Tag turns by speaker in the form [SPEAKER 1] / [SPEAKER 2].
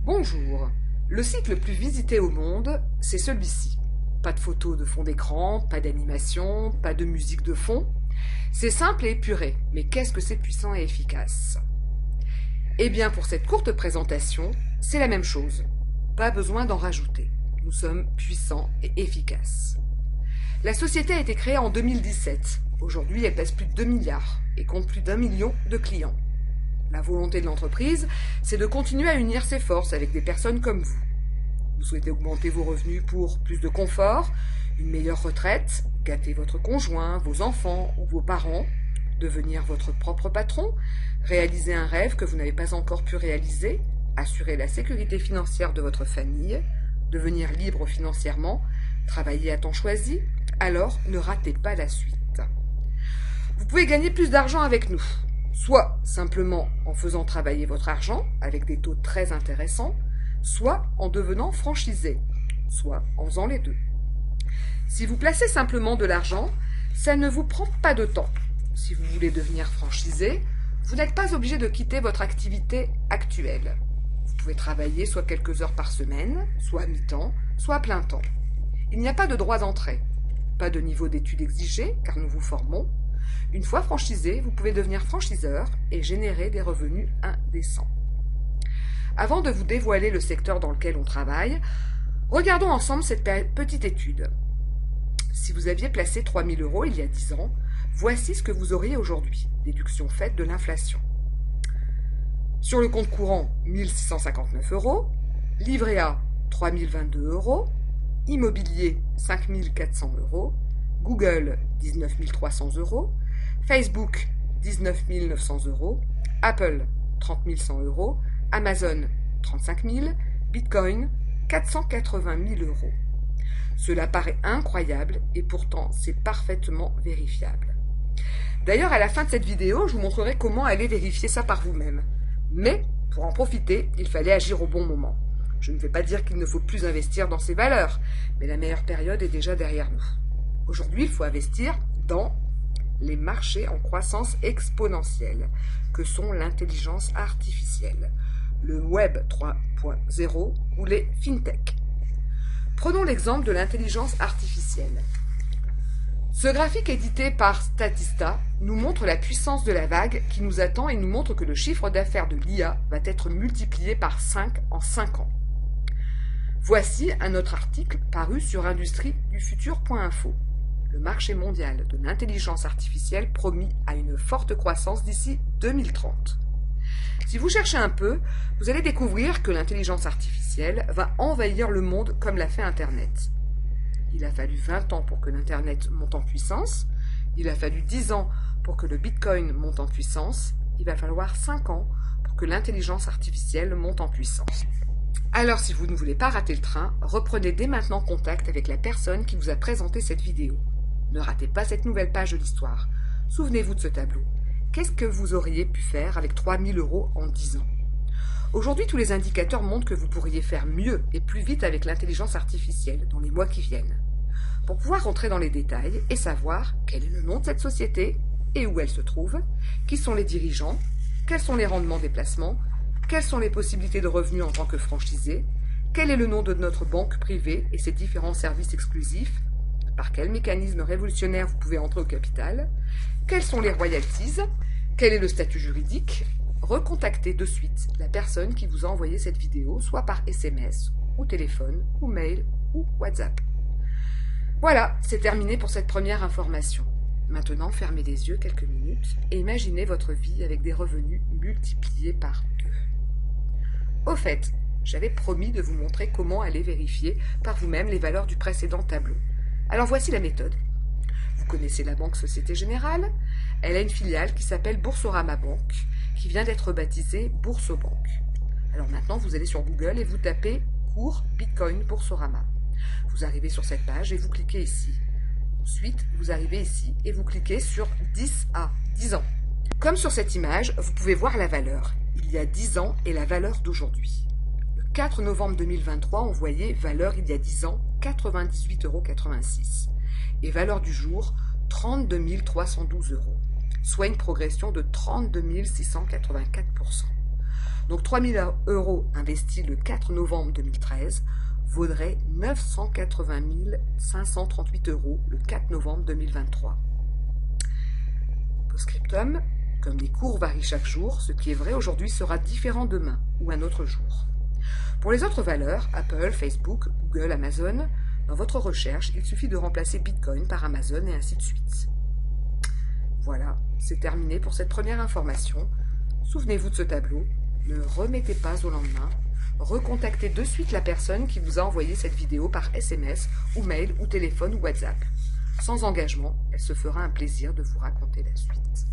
[SPEAKER 1] Bonjour. Le site le plus visité au monde, c'est celui-ci. Pas de photos de fond d'écran, pas d'animation, pas de musique de fond. C'est simple et épuré, mais qu'est-ce que c'est puissant et efficace? Eh bien, pour cette courte présentation, c'est la même chose. Pas besoin d'en rajouter. Nous sommes puissants et efficaces. La société a été créée en 2017. Aujourd'hui, elle pèse plus de 2 milliards et compte plus d'1 million de clients. La volonté de l'entreprise, c'est de continuer à unir ses forces avec des personnes comme vous. Vous souhaitez augmenter vos revenus pour plus de confort, une meilleure retraite, gâter votre conjoint, vos enfants ou vos parents, devenir votre propre patron, réaliser un rêve que vous n'avez pas encore pu réaliser, assurer la sécurité financière de votre famille, devenir libre financièrement, travailler à temps choisi, alors ne ratez pas la suite. Vous pouvez gagner plus d'argent avec nous, soit simplement en faisant travailler votre argent avec des taux très intéressants, soit en devenant franchisé, soit en faisant les deux. Si vous placez simplement de l'argent, ça ne vous prend pas de temps. Si vous voulez devenir franchisé, vous n'êtes pas obligé de quitter votre activité actuelle. Vous pouvez travailler soit quelques heures par semaine, soit à mi-temps, soit à plein temps. Il n'y a pas de droit d'entrée, pas de niveau d'études exigé, car nous vous formons. Une fois franchisé, vous pouvez devenir franchiseur et générer des revenus indécents. Avant de vous dévoiler le secteur dans lequel on travaille, regardons ensemble cette petite étude. Si vous aviez placé 3 000 € il y a 10 ans, voici ce que vous auriez aujourd'hui, déduction faite de l'inflation. Sur le compte courant, 1 659 €, livret A, 3 022 €, immobilier, 5 400 €, Google, 19 300 €, Facebook, 19 900 €, Apple, 30 100 €, Amazon, 35 000, Bitcoin, 480 000 €. Cela paraît incroyable et pourtant c'est parfaitement vérifiable. D'ailleurs, à la fin de cette vidéo, je vous montrerai comment aller vérifier ça par vous-même. Mais, pour en profiter, il fallait agir au bon moment. Je ne vais pas dire qu'il ne faut plus investir dans ces valeurs, mais la meilleure période est déjà derrière nous. Aujourd'hui, il faut investir dans les marchés en croissance exponentielle, que sont l'intelligence artificielle, le Web 3.0 ou les FinTech. Prenons l'exemple de l'intelligence artificielle. Ce graphique édité par Statista nous montre la puissance de la vague qui nous attend et nous montre que le chiffre d'affaires de l'IA va être multiplié par 5 en 5 ans. Voici un autre article paru sur industriedufutur.info. Le marché mondial de l'intelligence artificielle promis à une forte croissance d'ici 2030. Si vous cherchez un peu, vous allez découvrir que l'intelligence artificielle va envahir le monde comme l'a fait Internet. Il a fallu 20 ans pour que l'Internet monte en puissance, il a fallu 10 ans pour que le Bitcoin monte en puissance, il va falloir 5 ans pour que l'intelligence artificielle monte en puissance. Alors si vous ne voulez pas rater le train, reprenez dès maintenant contact avec la personne qui vous a présenté cette vidéo. Ne ratez pas cette nouvelle page de l'histoire. Souvenez-vous de ce tableau. Qu'est-ce que vous auriez pu faire avec 3 000 € en 10 ans? Aujourd'hui, tous les indicateurs montrent que vous pourriez faire mieux et plus vite avec l'intelligence artificielle dans les mois qui viennent. Pour pouvoir rentrer dans les détails et savoir quel est le nom de cette société et où elle se trouve, qui sont les dirigeants, quels sont les rendements des placements, quelles sont les possibilités de revenus en tant que franchisé, quel est le nom de notre banque privée et ses différents services exclusifs, par quel mécanisme révolutionnaire vous pouvez entrer au capital, quels sont les royalties, quel est le statut juridique, recontactez de suite la personne qui vous a envoyé cette vidéo, soit par SMS, ou téléphone, ou mail, ou WhatsApp. Voilà, c'est terminé pour cette première information. Maintenant, fermez les yeux quelques minutes et imaginez votre vie avec des revenus multipliés par 2. Au fait, j'avais promis de vous montrer comment aller vérifier par vous-même les valeurs du précédent tableau. Alors voici la méthode. Vous connaissez la banque Société Générale. Elle a une filiale qui s'appelle Boursorama Banque, qui vient d'être baptisée Boursobank. Alors maintenant, vous allez sur Google et vous tapez cours Bitcoin Boursorama. Vous arrivez sur cette page et vous cliquez ici. Ensuite, vous arrivez ici et vous cliquez sur 10 à 10 ans. Comme sur cette image, vous pouvez voir la valeur. Il y a 10 ans et la valeur d'aujourd'hui. Le 4 novembre 2023, on voyait valeur il y a 10 ans, 98,86 €. Et valeur du jour, 32 312 €, soit une progression de 32 684 %. Donc 3 000 € investis le 4 novembre 2013 vaudraient 980 538 € le 4 novembre 2023. Postscriptum, comme les cours varient chaque jour, ce qui est vrai aujourd'hui sera différent demain ou un autre jour. Pour les autres valeurs, Apple, Facebook, Google, Amazon, dans votre recherche, il suffit de remplacer Bitcoin par Amazon et ainsi de suite. Voilà, c'est terminé pour cette première information. Souvenez-vous de ce tableau, ne remettez pas au lendemain, recontactez de suite la personne qui vous a envoyé cette vidéo par SMS ou mail ou téléphone ou WhatsApp. Sans engagement, elle se fera un plaisir de vous raconter la suite.